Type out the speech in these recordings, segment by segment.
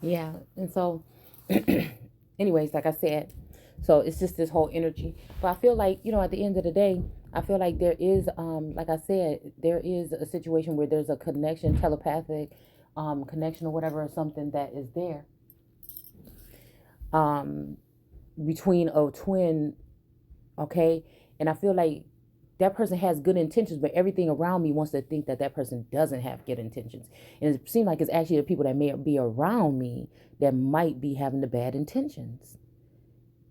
Yeah. And so, anyways, like I said, so it's just this whole energy. But I feel like, at the end of the day, I feel like there is, like I said, there is a situation where there's a connection, telepathic, connection or whatever, or something that is there, um, between a twin. Okay. And I feel like that person has good intentions, but everything around me wants to think that that person doesn't have good intentions. And it seems like it's actually the people that may be around me that might be having the bad intentions.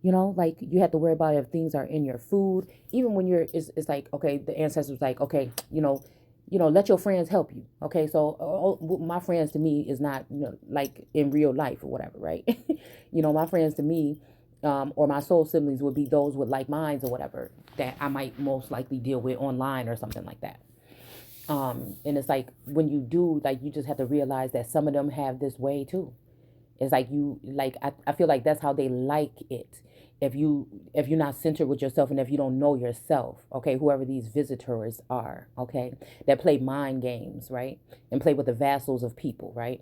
Like you have to worry about if things are in your food, even when it's like, okay, the ancestors like, okay, let your friends help you. Okay. So my friends to me is not, like in real life or whatever. Right. My friends to me, or my soul siblings would be those with like minds or whatever that I might most likely deal with online or something like that. And it's like when you do, like, you just have to realize that some of them have this way too. It's like I feel like that's how they like it. If you're not centered with yourself, and if you don't know yourself, okay, whoever these visitors are, okay, that play mind games, right, and play with the vassals of people, right,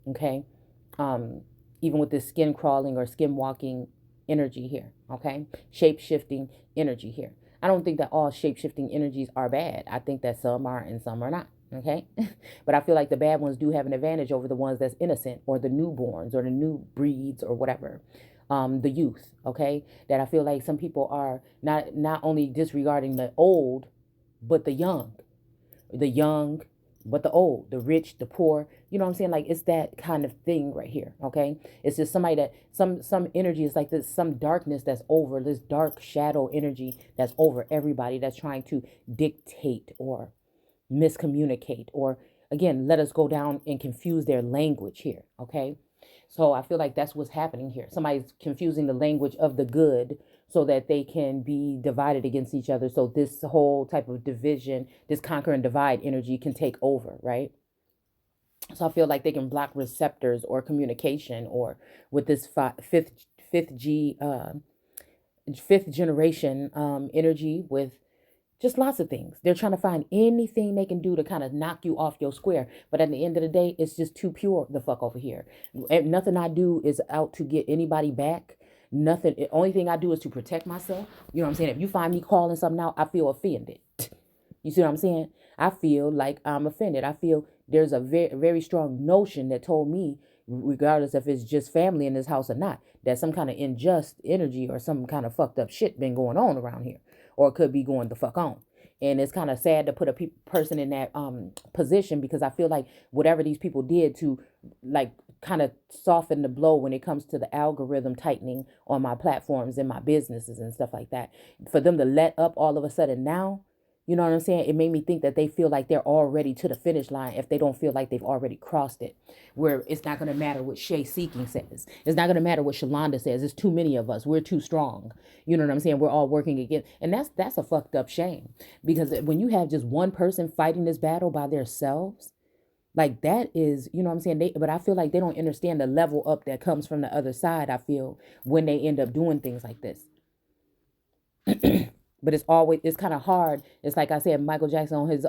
okay, um, even with this skin crawling or skin walking energy here, okay, shape shifting energy here. I don't think that all shape shifting energies are bad. I think that some are and some are not. Okay. But I feel like the bad ones do have an advantage over the ones that's innocent, or the newborns, or the new breeds, or whatever. The youth. Okay. That I feel like some people are not only disregarding the old, but the young, but the old, the rich, the poor. You know what I'm saying? Like, it's that kind of thing right here. Okay. It's just somebody that some energy is like this, some darkness that's over, this dark shadow energy that's over everybody, that's trying to dictate or miscommunicate, or again, let us go down and confuse their language here. Okay. So I feel like that's what's happening here. Somebody's confusing the language of the good so that they can be divided against each other. So this whole type of division, this conquer and divide energy can take over, right? So I feel like they can block receptors or communication, or with this fifth G fifth generation energy, with just lots of things. They're trying to find anything they can do to kind of knock you off your square. But at the end of the day, it's just too pure the fuck over here. And nothing I do is out to get anybody back. Nothing. The only thing I do is to protect myself. You know what I'm saying? If you find me calling something out, I feel offended. You see what I'm saying? I feel like I'm offended. I feel there's a very, very strong notion that told me, regardless if it's just family in this house or not, that some kind of unjust energy or some kind of fucked up shit been going on around here, or it could be going the fuck on. And it's kind of sad to put a person in that position, because I feel like whatever these people did to, like, kind of soften the blow when it comes to the algorithm tightening on my platforms and my businesses and stuff like that, for them to let up all of a sudden now, you know what I'm saying? It made me think that they feel like they're already to the finish line if they don't feel like they've already crossed it. Where it's not going to matter what Shay Seeking says. It's not going to matter what Shalonda says. It's too many of us. We're too strong. You know what I'm saying? We're all working against. And that's a fucked up shame. Because when you have just one person fighting this battle by themselves, like, that is, you know what I'm saying? But I feel like they don't understand the level up that comes from the other side, I feel, when they end up doing things like this. But it's kind of hard. It's like I said, Michael Jackson on his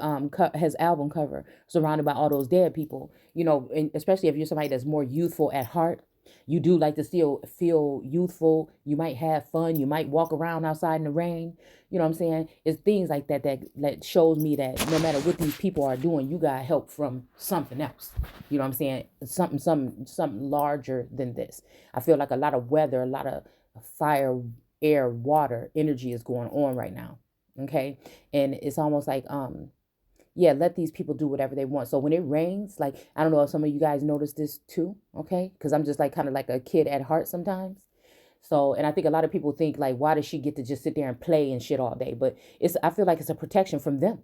album cover, surrounded by all those dead people. And especially if you're somebody that's more youthful at heart, you do like to still feel youthful. You might have fun. You might walk around outside in the rain. You know what I'm saying? It's things like that shows me that no matter what these people are doing, you got help from something else. You know what I'm saying? Something larger than this. I feel like a lot of weather, a lot of fire, air, water, energy is going on right now. Okay. And it's almost like, yeah, let these people do whatever they want. So when it rains, like, I don't know if some of you guys notice this too. Okay. Cause I'm just like kind of like a kid at heart sometimes. So, and I think a lot of people think, like, why does she get to just sit there and play and shit all day? But I feel like it's a protection from them.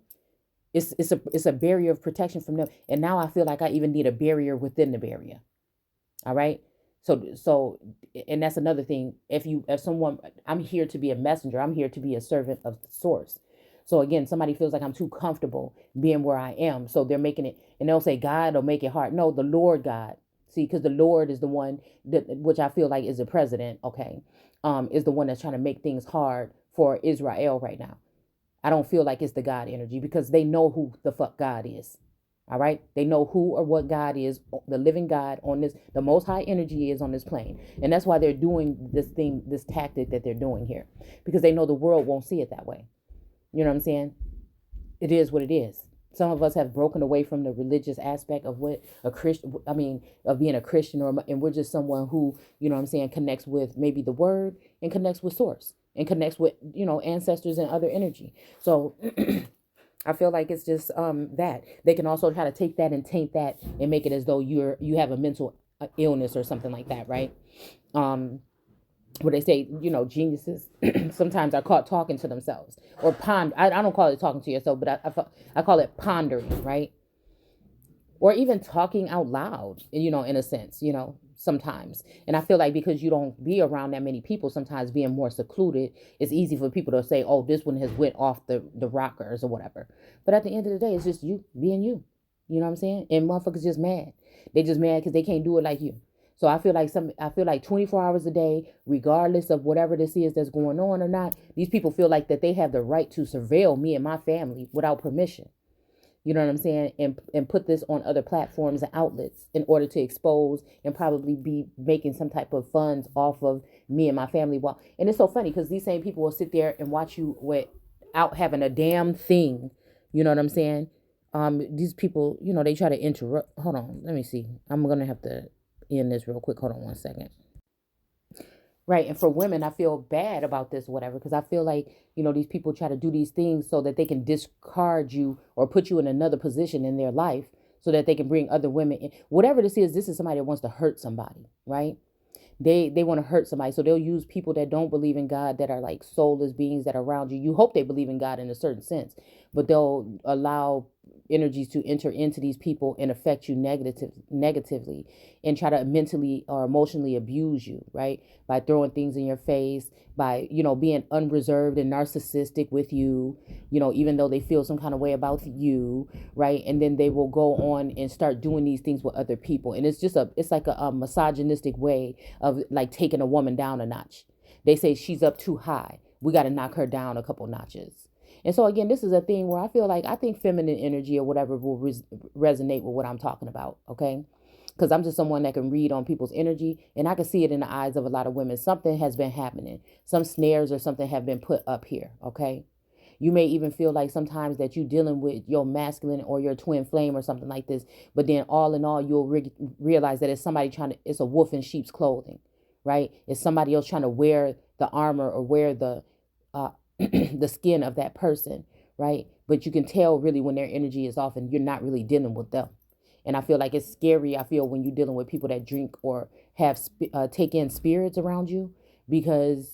It's a barrier of protection from them. And now I feel like I even need a barrier within the barrier. All right. So, and that's another thing. If someone, I'm here to be a messenger. I'm here to be a servant of the source. So again, somebody feels like I'm too comfortable being where I am. So they're making it, and they'll say, God will make it hard. No, the Lord God. See, because the Lord is the one that, which I feel like is the president. Okay. Is the one that's trying to make things hard for Israel right now. I don't feel like it's the God energy, because they know who the fuck God is. All right. They know who or what God is, the living God on this, the most high energy is on this plane. And that's why they're doing this thing, this tactic that they're doing here, because they know the world won't see it that way. You know what I'm saying? It is what it is. Some of us have broken away from the religious aspect of what a Christian, of being a Christian, and we're just someone who, you know what I'm saying, connects with maybe the word and connects with source and connects with, ancestors and other energy. So I feel like it's just that they can also try to take that and taint that and make it as though you have a mental illness or something like that, right? Where they say, geniuses sometimes are caught talking to themselves or I don't call it talking to yourself, but I call it pondering, right? Or even talking out loud, in a sense, sometimes. And I feel like because you don't be around that many people, sometimes being more secluded, it's easy for people to say, oh, this one has went off the rockers or whatever. But at the end of the day, it's just you being you. You know what I'm saying? And motherfuckers just mad. They just mad because they can't do it like you. So I feel like 24 hours a day, regardless of whatever this is that's going on or not, these people feel like that they have the right to surveil me and my family without permission. You know what I'm saying? And put this on other platforms and outlets in order to expose and probably be making some type of funds off of me and my family. And it's so funny because these same people will sit there and watch you without having a damn thing. You know what I'm saying? These people, they try to interrupt. Hold on. Let me see. I'm going to have to end this real quick. Hold on one second. Right. And for women, I feel bad about this or whatever, because I feel like, these people try to do these things so that they can discard you or put you in another position in their life so that they can bring other women in. Whatever this is somebody that wants to hurt somebody, right? They want to hurt somebody. So they'll use people that don't believe in God, that are like soulless beings that are around you. You hope they believe in God in a certain sense, but they'll allow energies to enter into these people and affect you negatively and try to mentally or emotionally abuse you, right? By throwing things in your face, by, being unreserved and narcissistic with you, even though they feel some kind of way about you, right? And then they will go on and start doing these things with other people. And it's like a misogynistic way of like taking a woman down a notch. They say she's up too high. We got to knock her down a couple notches. And so, again, this is a thing where I think feminine energy or whatever will resonate with what I'm talking about, okay? Because I'm just someone that can read on people's energy, and I can see it in the eyes of a lot of women. Something has been happening. Some snares or something have been put up here, okay? You may even feel like sometimes that you're dealing with your masculine or your twin flame or something like this, but then all in all, you'll realize that it's a wolf in sheep's clothing, right? It's somebody else trying to wear the armor or wear the the skin of that person, right? But you can tell really when their energy is off and you're not really dealing with them. And I feel like it's scary. I feel when you're dealing with people that drink or have take in spirits around you, because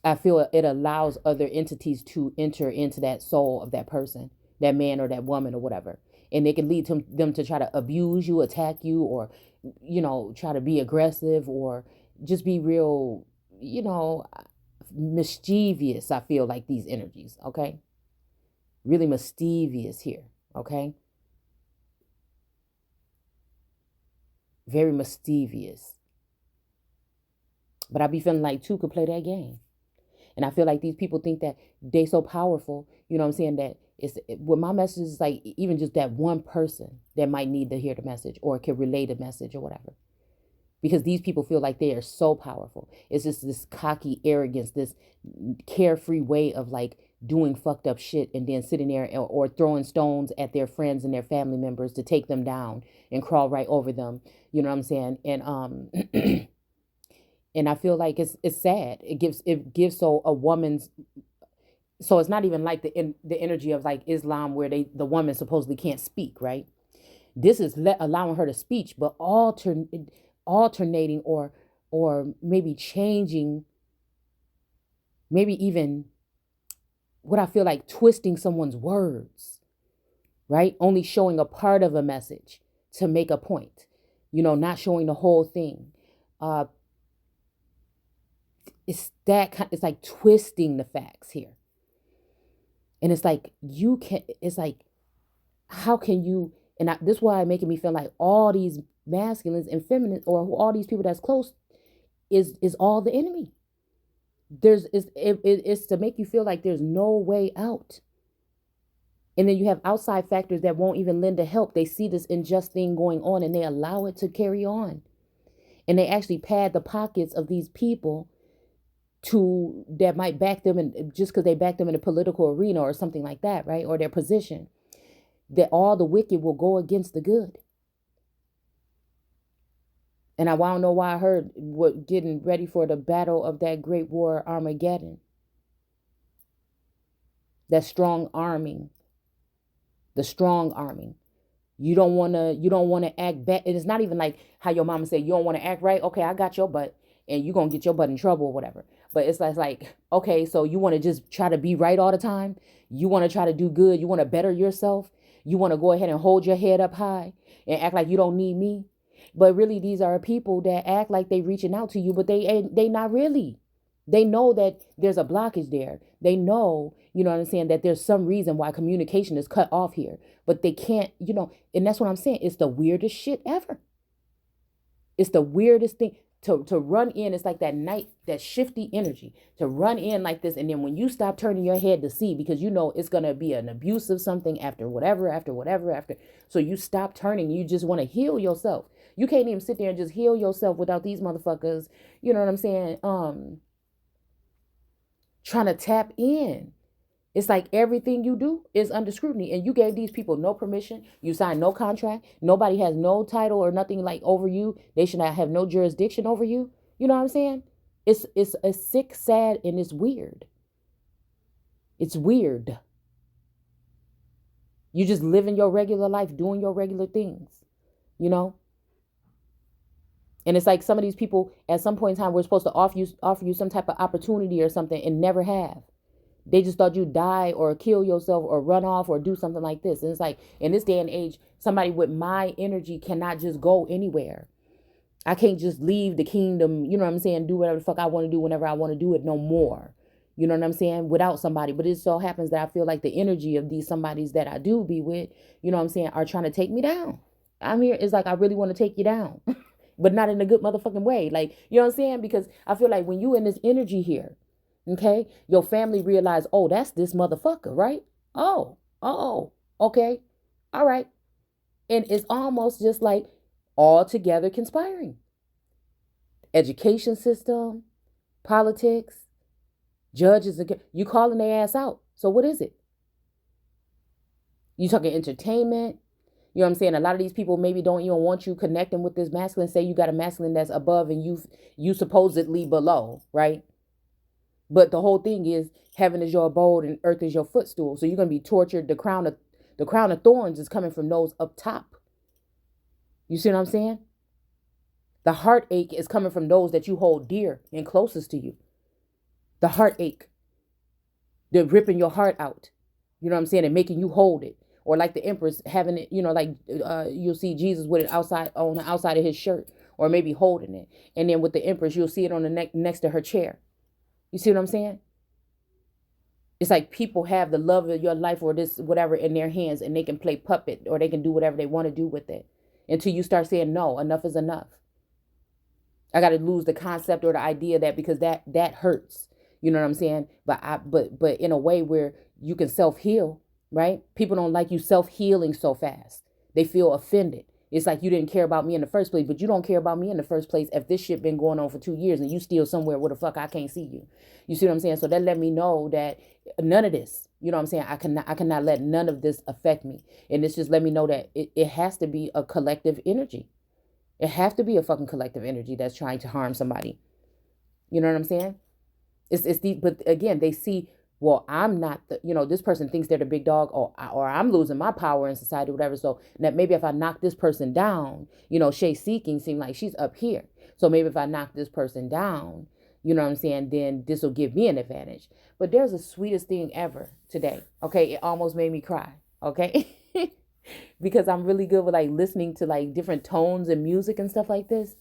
I feel it allows other entities to enter into that soul of that person, that man or that woman or whatever. And it can lead to them to try to abuse you, attack you, or, try to be aggressive or just be real, mischievous. I feel like these energies, okay? Really mischievous here, okay? Very mischievous. But I be feeling like two could play that game. And I feel like these people think that they so powerful, that with my message is like even just that one person that might need to hear the message or can relay the message or whatever. Because these people feel like they are so powerful. It's just this cocky arrogance, this carefree way of like doing fucked up shit and then sitting there or throwing stones at their friends and their family members to take them down and crawl right over them. You know what I'm saying? And and I feel like it's sad. It gives so a woman's. So it's not even like the energy of like Islam where the woman supposedly can't speak, right? This is allowing her to speak, but alternating or maybe changing, maybe even what I feel like twisting someone's words, right? Only showing a part of a message to make a point, not showing the whole thing. It's like twisting the facts here. And it's like, how can you, this is why it's making me feel like all these masculines and feminines or all these people that's close is all the enemy. It's to make you feel like there's no way out. And then you have outside factors that won't even lend a help. They see this unjust thing going on and they allow it to carry on. And they actually pad the pockets of these people that might back them, and just because they back them in a political arena or something like that, right? Or their position, that all the wicked will go against the good. And I don't know why I heard what getting ready for the battle of that great war, Armageddon. That strong arming. The strong arming. You don't want to act bad. And it's not even like how your mama said, you don't want to act right. Okay, I got your butt and you're going to get your butt in trouble or whatever. But it's like, okay, so you want to just try to be right all the time. You want to try to do good. You want to better yourself. You want to go ahead and hold your head up high and act like you don't need me. But really, these are people that act like they reaching out to you, but they not really. They know that there's a blockage there. They know, you know what I'm saying, that there's some reason why communication is cut off here. But they can't, and that's what I'm saying. It's the weirdest shit ever. It's the weirdest thing to run in. It's like that night, that shifty energy to run in like this. And then when you stop turning your head to see, because you know it's going to be an abuse of something after whatever. So you stop turning. You just want to heal yourself. You can't even sit there and just heal yourself without these motherfuckers, you know what I'm saying, trying to tap in. It's like everything you do is under scrutiny, and you gave these people no permission. You signed no contract. Nobody has no title or nothing like over you. They should not have no jurisdiction over you. You know what I'm saying? It's sick, sad, and it's weird. It's weird. You just living your regular life, doing your regular things, And it's like some of these people, at some point in time, were supposed to offer you some type of opportunity or something, and never have. They just thought you'd die or kill yourself or run off or do something like this. And it's like, in this day and age, somebody with my energy cannot just go anywhere. I can't just leave the kingdom, you know what I'm saying, do whatever the fuck I want to do whenever I want to do it no more. You know what I'm saying? Without somebody. But it so happens that I feel like the energy of these somebodies that I do be with, you know what I'm saying, are trying to take me down. I'm here. It's like, I really want to take you down. But not in a good motherfucking way. Like, you know what I'm saying? Because I feel like when you in this energy here, okay, your family realize, oh, that's this motherfucker, right? Oh, okay, all right. And it's almost just like all together conspiring. Education system, politics, judges, you calling their ass out. So what is it? You talking entertainment? You know what I'm saying? A lot of these people maybe don't even want you connecting with this masculine. Say you got a masculine that's above and you supposedly below, right? But the whole thing is heaven is your abode and earth is your footstool. So you're going to be tortured. The crown of thorns is coming from those up top. You see what I'm saying? The heartache is coming from those that you hold dear and closest to you. The heartache. They're ripping your heart out. You know what I'm saying? And making you hold it. Or like the empress having it, like you'll see Jesus with it on the outside of his shirt, or maybe holding it. And then with the empress, you'll see it on the neck next to her chair. You see what I'm saying? It's like people have the love of your life or this whatever in their hands, and they can play puppet or they can do whatever they want to do with it until you start saying, no, enough is enough. I got to lose the concept or the idea that because that hurts. You know what I'm saying? But in a way where you can self-heal, right? People don't like you self-healing so fast. They feel offended. It's like you didn't care about me in the first place, but you don't care about me in the first place if this shit been going on for 2 years and you still somewhere where the fuck I can't see you. You see what I'm saying? So that let me know that none of this, you know what I'm saying? I cannot let none of this affect me. And this just let me know that it has to be a collective energy. It has to be a fucking collective energy that's trying to harm somebody. You know what I'm saying? But again, they see, well, I'm not this person thinks they're the big dog, or I'm losing my power in society, whatever. So that maybe if I knock this person down, Shay Seeking seemed like she's up here. So maybe if I knock this person down, you know what I'm saying, then this will give me an advantage. But there's the sweetest thing ever today. Okay. It almost made me cry. Okay. Because I'm really good with like listening to like different tones and music and stuff like this.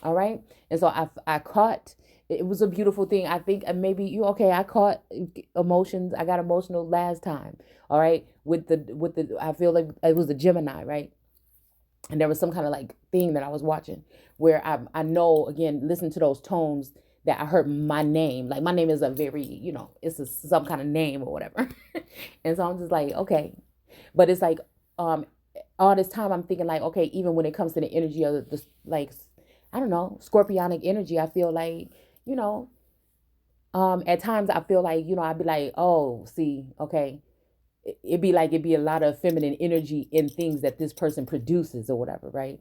All right. And so I caught. It was a beautiful thing. I think maybe I caught emotions. I got emotional last time. All right. With the, I feel like it was the Gemini, right? And there was some kind of like thing that I was watching where I know, again, listen to those tones that I heard my name. Like my name is a very, it's some kind of name or whatever. And so I'm just like, okay. But it's like, all this time I'm thinking like, okay, even when it comes to the energy of the like, I don't know, scorpionic energy, I feel like, you know, at times I feel like, I'd be like, oh, see, okay. It'd be a lot of feminine energy in things that this person produces or whatever, right?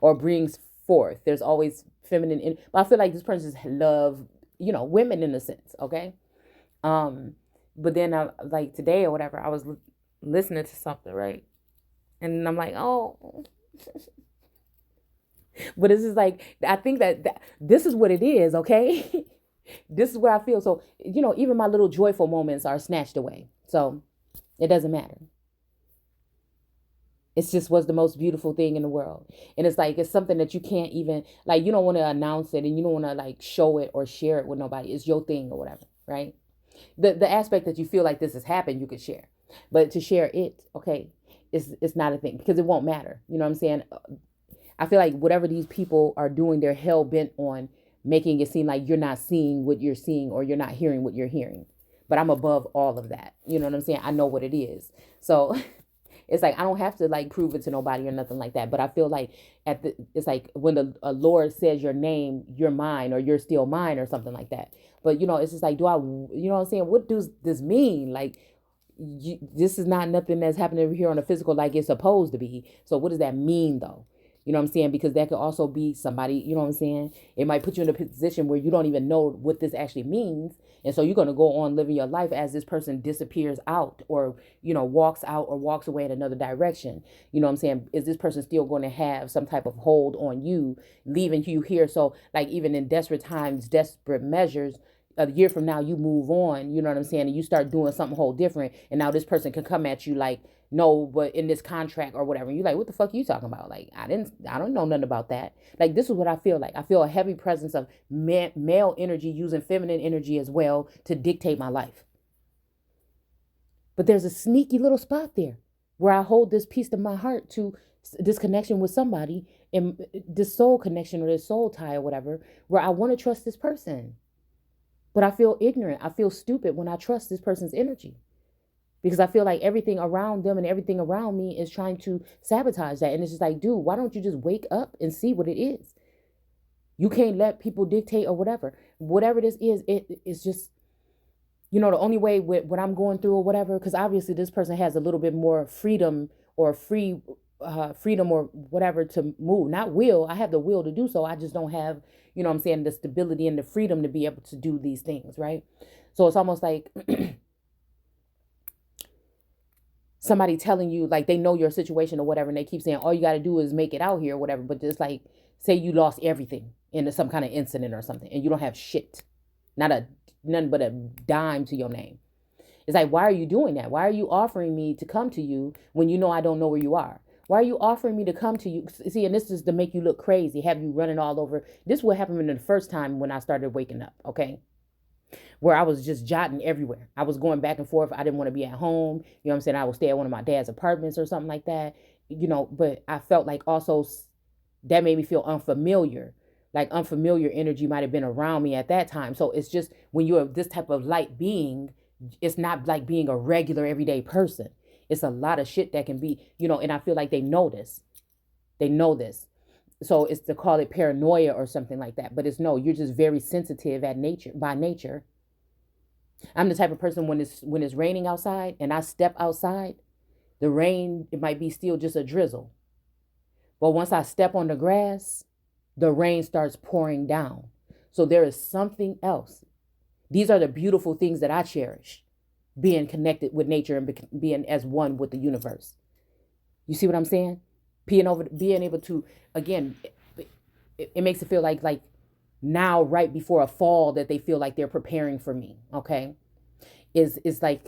Or brings forth. There's always feminine, but I feel like this person love, women in a sense, okay? But then like today or whatever, I was listening to something, right? And I'm like, oh, but this is like, I think that this is what it is, okay? This is where I feel. So, even my little joyful moments are snatched away. So it doesn't matter. It's just was the most beautiful thing in the world. And it's like, it's something that you can't even, like, you don't want to announce it and you don't want to like show it or share it with nobody. It's your thing or whatever, right? The aspect that you feel like this has happened, you could share. But to share it, okay, it's not a thing because it won't matter. You know what I'm saying? I feel like whatever these people are doing, they're hell bent on making it seem like you're not seeing what you're seeing or you're not hearing what you're hearing. But I'm above all of that. You know what I'm saying? I know what it is. So it's like, I don't have to like prove it to nobody or nothing like that. But I feel like it's like when a Lord says your name, you're mine, or you're still mine or something like that. But, it's just like, you know what I'm saying? What does this mean? Like, this is not nothing that's happening over here on a physical like it's supposed to be. So what does that mean though? You know what I'm saying? Because that could also be somebody, you know what I'm saying? It might put you in a position where you don't even know what this actually means. And so you're going to go on living your life as this person disappears out or, walks out or walks away in another direction. You know what I'm saying? Is this person still going to have some type of hold on you, leaving you here? So like even in desperate times, desperate measures, a year from now, you move on, you know what I'm saying? And you start doing something whole different. And now this person can come at you like, no, but in this contract or whatever. And you're like, what the fuck are you talking about? Like, I don't know nothing about that. Like, this is what I feel like. I feel a heavy presence of male energy using feminine energy as well to dictate my life. But there's a sneaky little spot there where I hold this piece of my heart to this connection with somebody and this soul connection or this soul tie or whatever, where I want to trust this person. But I feel ignorant. I feel stupid when I trust this person's energy. Because I feel like everything around them and everything around me is trying to sabotage that. And it's just like, dude, why don't you just wake up and see what it is? You can't let people dictate or whatever. Whatever this is, it's just, the only way with what I'm going through or whatever, because obviously this person has a little bit more freedom or freedom or whatever to move. Not will. I have the will to do so. I just don't have, the stability and the freedom to be able to do these things, right? So it's almost like somebody telling you, like, they know your situation or whatever, and they keep saying, all you got to do is make it out here or whatever. But just like, say you lost everything in some kind of incident or something, and you don't have shit, nothing but a dime to your name. It's like, why are you doing that? Why are you offering me to come to you when you know I don't know where you are? Why are you offering me to come to you? See, and this is to make you look crazy, have you running all over. This is what happened the first time when I started waking up, okay? Where I was just jotting everywhere. I was going back and forth. I didn't want to be at home. You know what I'm saying? I would stay at one of my dad's apartments or something like that. But I felt like also that made me feel unfamiliar. Like unfamiliar energy might have been around me at that time. So it's just when you're this type of light being, it's not like being a regular everyday person. It's a lot of shit that can be, and I feel like they know this. They know this. So it's to call it paranoia or something like that. But it's no, you're just very sensitive by nature. I'm the type of person when it's raining outside and I step outside, the rain, it might be still just a drizzle. But once I step on the grass, the rain starts pouring down. So there is something else. These are the beautiful things that I cherish. Being connected with nature and being as one with the universe. You see what I'm saying? Being able to, again, it makes it feel like now right before a fall that they feel like they're preparing for me. Okay. Is this an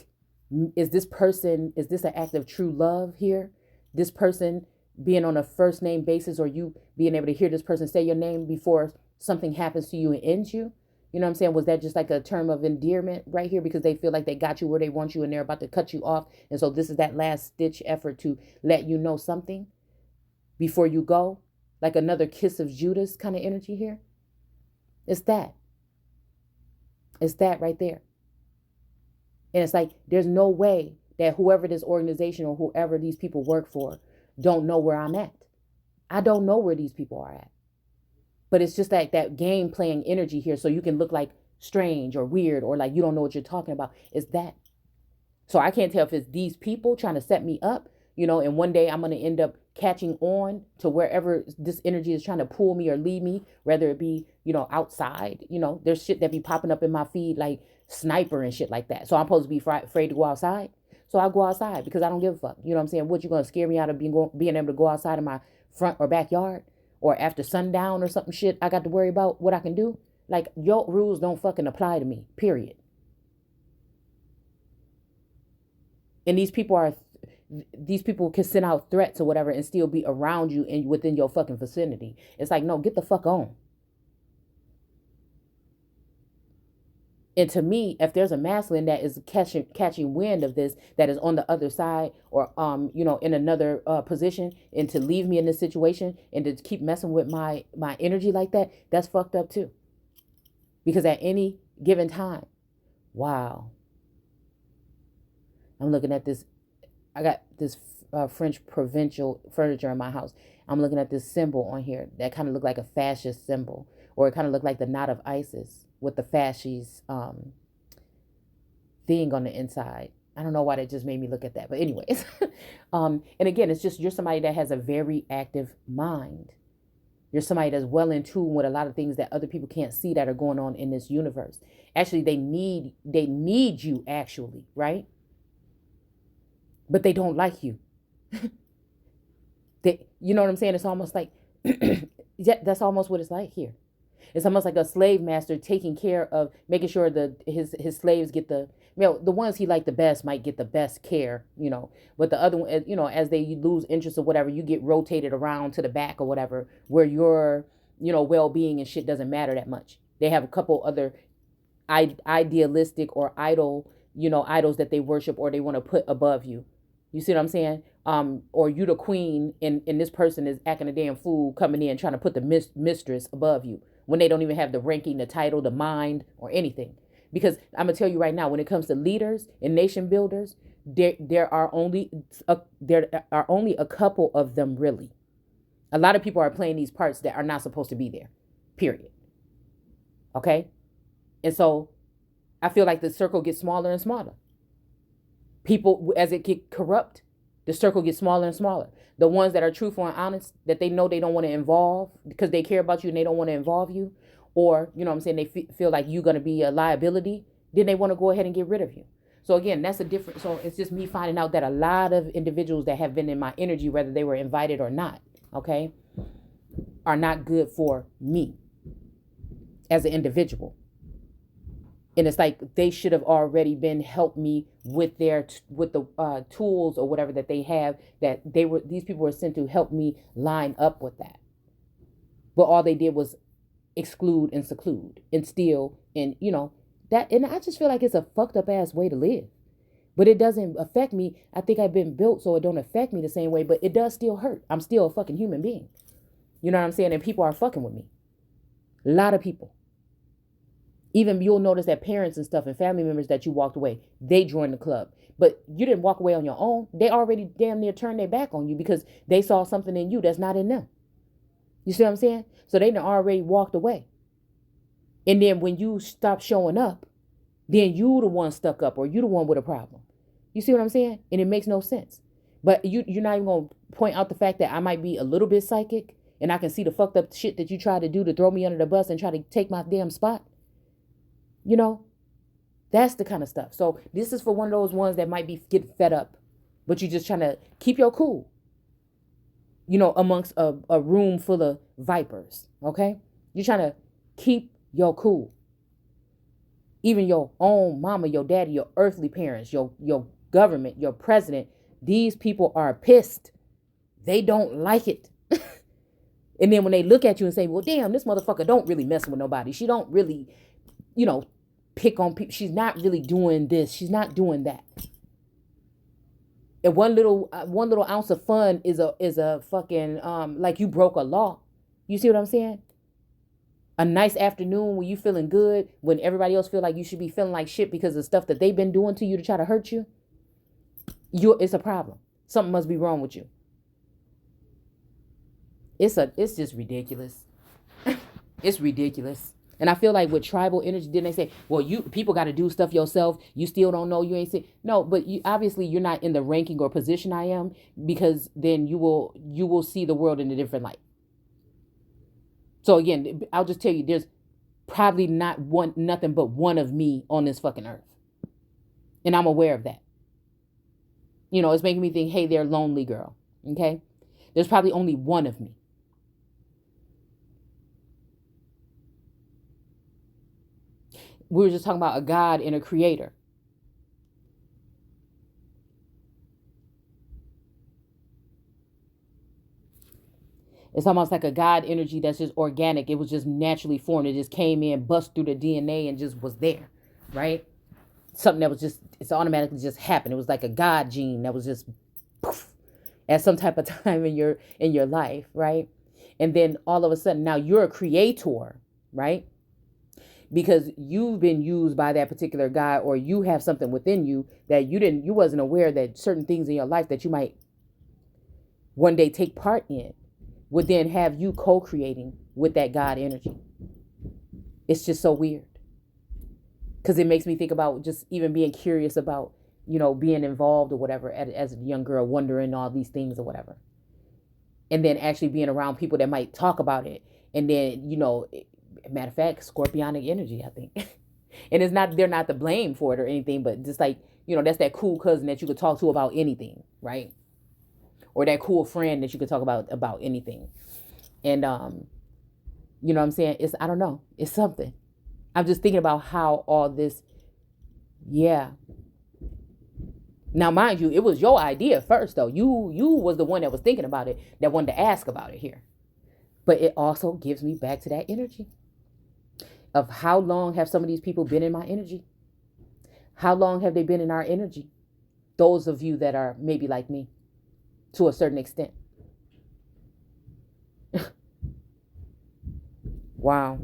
act of true love here? This person being on a first name basis, or you being able to hear this person say your name before something happens to you and ends you? You know what I'm saying? Was that just like a term of endearment right here because they feel like they got you where they want you and they're about to cut you off? And so this is that last stitch effort to let you know something before you go? Like another kiss of Judas kind of energy here? It's that. It's that right there. And it's like, there's no way that whoever this organization or whoever these people work for don't know where I'm at. I don't know where these people are at. But it's just like that game playing energy here, so you can look like strange or weird or like you don't know what you're talking about. It's that. So I can't tell if it's these people trying to set me up, and one day I'm going to end up catching on to wherever this energy is trying to pull me or lead me, whether it be, outside. There's shit that be popping up in my feed like sniper and shit like that. So I'm supposed to be afraid to go outside. So I go outside because I don't give a fuck. You know what I'm saying? What, you going to scare me out of being able to go outside in my front or backyard or after sundown or something shit I got to worry about what I can do? Like, your rules don't fucking apply to me, period. And these people can send out threats or whatever and still be around you and within your fucking vicinity. It's like, no, get the fuck on. And to me, if there's a masculine that is catching wind of this, that is on the other side or, in another position, and to leave me in this situation and to keep messing with my energy like that, that's fucked up too. Because at any given time, wow. I'm looking at this. I got this French provincial furniture in my house. I'm looking at this symbol on here that kind of looked like a fascist symbol, or it kind of looked like the knot of ISIS with the fascist thing on the inside. I don't know why that just made me look at that. But anyways, and again, it's just you're somebody that has a very active mind. You're somebody that's well in tune with a lot of things that other people can't see that are going on in this universe. Actually, they need you actually, right? But they don't like you. You know what I'm saying? It's almost like, yeah, that's almost what it's like here. It's almost like a slave master taking care of making sure that his slaves get the ones he liked the best might get the best care, but the other one, as they lose interest or whatever, you get rotated around to the back or whatever, where your, well-being and shit doesn't matter that much. They have a couple other idealistic or idols that they worship or they want to put above you. You see what I'm saying? Or you the queen and this person is acting a damn fool coming in trying to put the mistress above you when they don't even have the ranking, the title, the mind, or anything. Because I'm going to tell you right now, when it comes to leaders and nation builders, there are only a couple of them really. A lot of people are playing these parts that are not supposed to be there, period. Okay? And so I feel like the circle gets smaller and smaller. People, as it get corrupt, the circle gets smaller and smaller. The ones that are truthful and honest, that they know they don't want to involve because they care about you and they don't want to involve you, or, they feel like you're going to be a liability, then they want to go ahead and get rid of you. So again, that's a different, so it's just me finding out that a lot of individuals that have been in my energy, whether they were invited or not, okay, are not good for me as an individual. And it's like they should have already been helped me with the tools or whatever that they have, that these people were sent to help me line up with that. But all they did was exclude and seclude and steal and that. And I just feel like it's a fucked up ass way to live. But it doesn't affect me. I think I've been built so it don't affect me the same way, but it does still hurt. I'm still a fucking human being. You know what I'm saying? And people are fucking with me. A lot of people. Even you'll notice that parents and stuff and family members that you walked away, they joined the club. But you didn't walk away on your own. They already damn near turned their back on you because they saw something in you that's not in them. You see what I'm saying? So they done already walked away. And then when you stop showing up, then you the one stuck up or you the one with a problem. You see what I'm saying? And it makes no sense. But you're not even going to point out the fact that I might be a little bit psychic and I can see the fucked up shit that you try to do to throw me under the bus and try to take my damn spot. That's the kind of stuff. So this is for one of those ones that might be getting fed up, but you're just trying to keep your cool, amongst a room full of vipers. Okay. You're trying to keep your cool. Even your own mama, your daddy, your earthly parents, your government, your president, these people are pissed. They don't like it. And then when they look at you and say, well, damn, this motherfucker don't really mess with nobody. She don't really, pick on people. She's not really doing this. She's not doing that. And one little ounce of fun is a fucking, like you broke a law. You see what I'm saying? A nice afternoon when you feeling good, when everybody else feel like you should be feeling like shit because of stuff that they've been doing to you to try to hurt you. it's a problem. Something must be wrong with you. It's just ridiculous. It's ridiculous. And I feel like with tribal energy, didn't they say, well, people got to do stuff yourself. You still don't know. You ain't see. No, but obviously you're not in the ranking or position I am, because then you will see the world in a different light. So again, I'll just tell you, there's probably nothing but one of me on this fucking earth. And I'm aware of that. You know, it's making me think, hey there, lonely girl. Okay. There's probably only one of me. We were just talking about a God and a creator. It's almost like a God energy that's just organic. It was just naturally formed. It just came in, bust through the DNA and just was there, right? Something that was just, it's automatically just happened. It was like a God gene that was just poof, at some type of time in your life, right? And then all of a sudden now you're a creator, right? Because you've been used by that particular God, or you have something within you that you wasn't aware that certain things in your life that you might one day take part in would then have you co-creating with that God energy. It's just so weird. Because it makes me think about just even being curious about, being involved or whatever as a young girl, wondering all these things or whatever. And then actually being around people that might talk about it. And then, matter of fact, scorpionic energy, I think. And they're not to blame for it or anything, but just like, that's that cool cousin that you could talk to about anything, right? Or that cool friend that you could talk about anything. And, you know what I'm saying? I don't know. It's something. I'm just thinking about how all this, yeah. Now, mind you, it was your idea first, though. You was the one that was thinking about it, that wanted to ask about it here. But it also gives me back to that energy of how long have some of these people been in my energy? How long have they been in our energy? Those of you that are maybe like me to a certain extent. Wow.